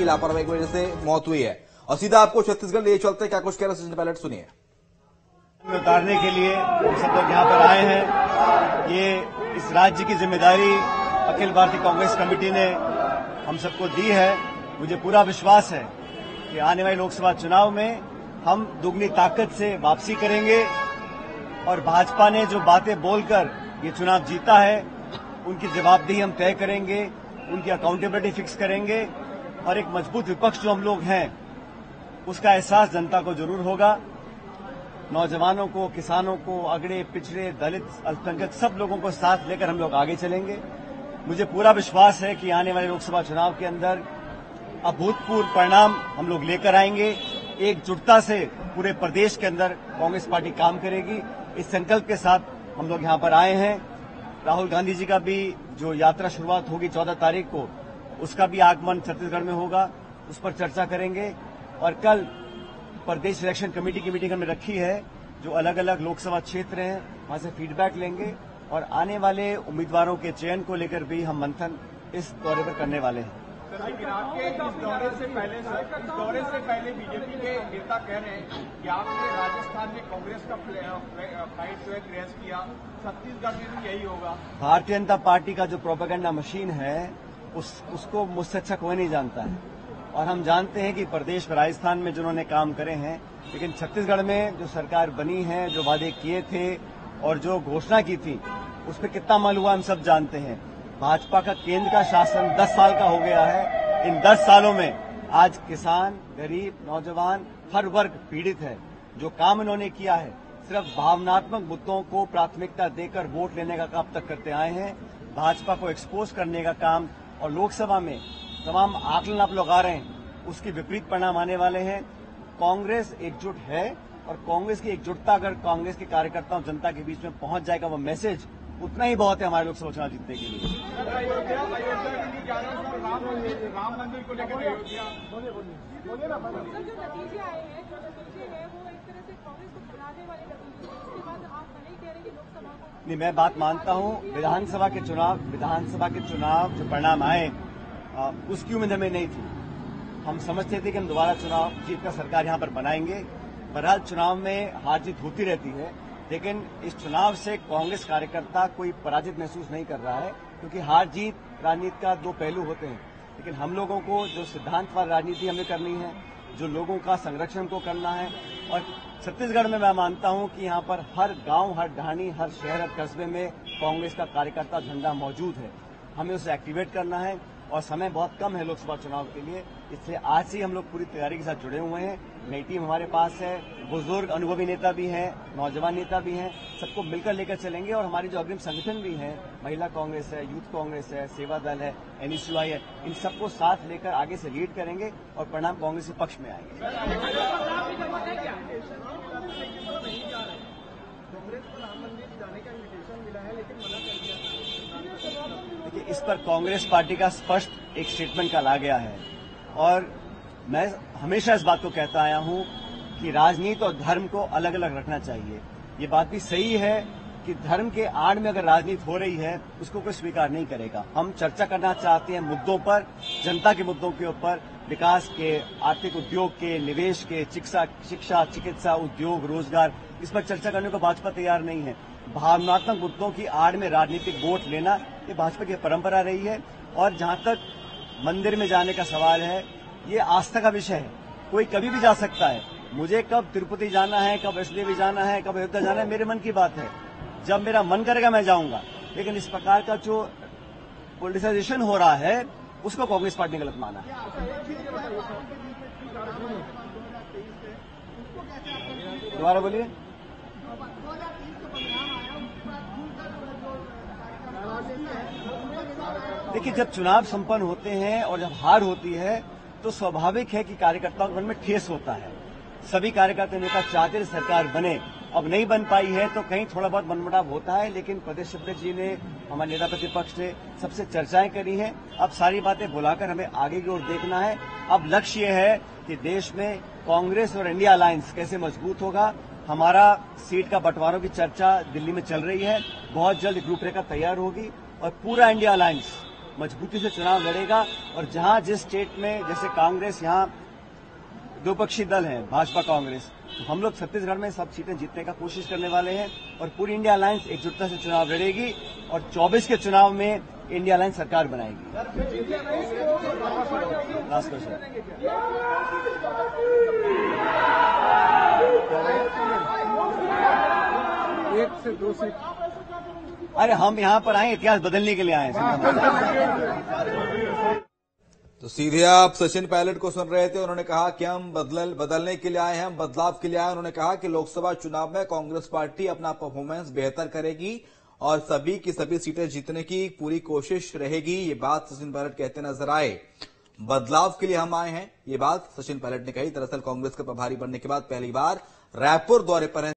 की लापरवाही की वजह से मौत हुई है। और सीधा आपको छत्तीसगढ़ ले चलते क्या कुछ कह रहे हैं पायलट, सुनिए। उतारने के लिए हम सब लोग यहाँ पर आए हैं। ये इस राज्य की जिम्मेदारी अखिल भारतीय कांग्रेस कमेटी ने हम सबको दी है। मुझे पूरा विश्वास है कि आने वाले लोकसभा चुनाव में हम दुगनी ताकत से वापसी करेंगे और भाजपा ने जो बातें बोलकर ये चुनाव जीता है उनकी जवाबदेही हम तय करेंगे, उनकी अकाउंटेबिलिटी फिक्स करेंगे और एक मजबूत विपक्ष जो हम लोग हैं उसका एहसास जनता को जरूर होगा। नौजवानों को, किसानों को, अगड़े पिछड़े, दलित, अल्पसंख्यक सब लोगों को साथ लेकर हम लोग आगे चलेंगे। मुझे पूरा विश्वास है कि आने वाले लोकसभा चुनाव के अंदर अभूतपूर्व परिणाम हम लोग लेकर आएंगे। एकजुटता से पूरे प्रदेश के अंदर कांग्रेस पार्टी काम करेगी, इस संकल्प के साथ हम लोग यहाँ पर आए हैं। राहुल गांधी जी का भी जो यात्रा शुरुआत होगी 14 तारीख को, उसका भी आगमन छत्तीसगढ़ में होगा, उस पर चर्चा करेंगे। और कल प्रदेश इलेक्शन कमेटी की मीटिंग हमने रखी है, जो अलग अलग लोकसभा क्षेत्र हैं वहां से फीडबैक लेंगे और आने वाले उम्मीदवारों के चयन को लेकर भी हम मंथन इस दौरे पर करने वाले हैं। लेकिन आपके इस दौरे से पहले बीजेपी के नेता कह रहे हैं कि आपने राजस्थान में कांग्रेस का फाइट जो है क्रैश किया, छत्तीसगढ़ में भी यही होगा। भारतीय जनता पार्टी का जो प्रोपेगेंडा मशीन है उसको मुझसे अच्छा कोई नहीं जानता है। और हम जानते हैं कि प्रदेश में, राजस्थान में जिन्होंने काम करे हैं, लेकिन छत्तीसगढ़ में जो सरकार बनी है, जो वादे किए थे और जो घोषणा की थी, उस पर कितना अमल हुआ हम सब जानते हैं। भाजपा का केंद्र का शासन 10 साल का हो गया है। इन 10 सालों में आज किसान, गरीब, नौजवान, हर वर्ग पीड़ित है। जो काम इन्होंने किया है सिर्फ भावनात्मक मुद्दों को प्राथमिकता देकर वोट लेने का काम तक करते आए हैं। भाजपा को एक्सपोज करने का काम और लोकसभा में तमाम आकलन आप लोग आ रहे हैं, उसके विपरीत परिणाम आने वाले हैं। कांग्रेस एकजुट है और कांग्रेस की एकजुटता अगर कांग्रेस के कार्यकर्ताओं, जनता के बीच में पहुंच जाएगा वो मैसेज, उतना ही बहुत है हमारे लोकसभा चुनाव जीतने के लिए। राम मंदिर को लेकर अयोध्या नहीं, मैं बात मानता हूं। विधानसभा के चुनाव जो परिणाम आए उसकी उम्मीद हमें नहीं थी। हम समझते थे कि हम दोबारा चुनाव जीतकर सरकार यहां पर बनाएंगे। बहरहाल चुनाव में हार जीत होती रहती है, लेकिन इस चुनाव से कांग्रेस कार्यकर्ता कोई पराजित महसूस नहीं कर रहा है, क्योंकि हार जीत राजनीति का दो पहलू होते हैं। लेकिन हम लोगों को जो सिद्धांतवाद राजनीति हमें करनी है, जो लोगों का संरक्षण को करना है, और छत्तीसगढ़ में मैं मानता हूं कि यहां पर हर गांव, हर ढाणी, हर शहर, हर कस्बे में कांग्रेस का कार्यकर्ता झंडा मौजूद है। हमें उसे एक्टिवेट करना है और समय बहुत कम है लोकसभा चुनाव के लिए, इसलिए आज से हम लोग पूरी तैयारी के साथ जुड़े हुए हैं। नई टीम हमारे पास है, बुजुर्ग अनुभवी नेता भी हैं, नौजवान नेता भी हैं, सबको मिलकर लेकर चलेंगे। और हमारी जो अग्रिम संगठन भी हैं, महिला कांग्रेस है, यूथ कांग्रेस है, सेवा दल है, NSUI है, इन सबको साथ लेकर आगे से लीड करेंगे और परिणाम कांग्रेस के पक्ष में आएंगे। देखिए, इस पर कांग्रेस पार्टी का स्पष्ट एक स्टेटमेंट कल आ गया है और मैं हमेशा इस बात को कहता आया हूं कि राजनीति और धर्म को अलग अलग रखना चाहिए। ये बात भी सही है कि धर्म के आड़ में अगर राजनीति हो रही है उसको कोई स्वीकार नहीं करेगा। हम चर्चा करना चाहते हैं मुद्दों पर, जनता के मुद्दों के ऊपर, विकास के, आर्थिक उद्योग के, निवेश के, शिक्षा, चिकित्सा, उद्योग, रोजगार, इस पर चर्चा करने को भाजपा तैयार नहीं है। भावनात्मक मुद्दों की आड़ में राजनीतिक वोट लेना ये भाजपा की परंपरा रही है। और जहां तक मंदिर में जाने का सवाल है, ये आस्था का विषय है, कोई कभी भी जा सकता है। मुझे कब तिरुपति जाना है, कब वैष्णो देवी जाना है, कब अयोध्या जाना है, मेरे मन की बात है। जब मेरा मन करेगा मैं जाऊंगा। लेकिन इस प्रकार का जो पॉलिटिसाइजेशन हो रहा है उसको कांग्रेस पार्टी ने गलत माना है। दोबारा बोलिए। देखिए, जब चुनाव संपन्न होते हैं और जब हार होती है तो स्वाभाविक है कि कार्यकर्ताओं के मन में ठेस होता है। सभी कार्यकर्ता नेता चाहते हैं सरकार बने, अब नहीं बन पाई है तो कहीं थोड़ा बहुत मनमुटाव होता है। लेकिन प्रदेश अध्यक्ष जी ने, हमारे नेता प्रतिपक्ष ने सबसे चर्चाएं करी हैं। अब सारी बातें बुलाकर हमें आगे की ओर देखना है। अब लक्ष्य ये है कि देश में कांग्रेस और इंडिया अलायंस कैसे मजबूत होगा। हमारा सीट का बंटवारों की चर्चा दिल्ली में चल रही है, बहुत जल्द रूपरेखा तैयार होगी और पूरा इंडिया अलायंस मजबूती से चुनाव लड़ेगा। और जहां जिस स्टेट में जैसे कांग्रेस यहाँ दो पक्षी दल है, भाजपा कांग्रेस, तो हम लोग छत्तीसगढ़ में सब सीटें जीतने का कोशिश करने वाले हैं और पूरी इंडिया अलायंस एकजुटता से चुनाव लड़ेगी और 24 के चुनाव में इंडिया अलायंस सरकार बनाएगी। Last question. एक से दो सीट। अरे हम यहाँ पर आए इतिहास बदलने के लिए आए हैं। तो सीधे आप सचिन पायलट को सुन रहे थे। उन्होंने कहा कि हम बदलने के लिए आए हैं, हम बदलाव के लिए आए हैं। उन्होंने कहा कि लोकसभा चुनाव में कांग्रेस पार्टी अपना परफॉर्मेंस बेहतर करेगी और सभी की सभी सीटें जीतने की पूरी कोशिश रहेगी। ये बात सचिन पायलट कहते नजर आए। बदलाव के लिए हम आए हैं, ये बात सचिन पायलट ने कही। दरअसल कांग्रेस के प्रभारी बनने के बाद पहली बार रायपुर दौरे पर हैं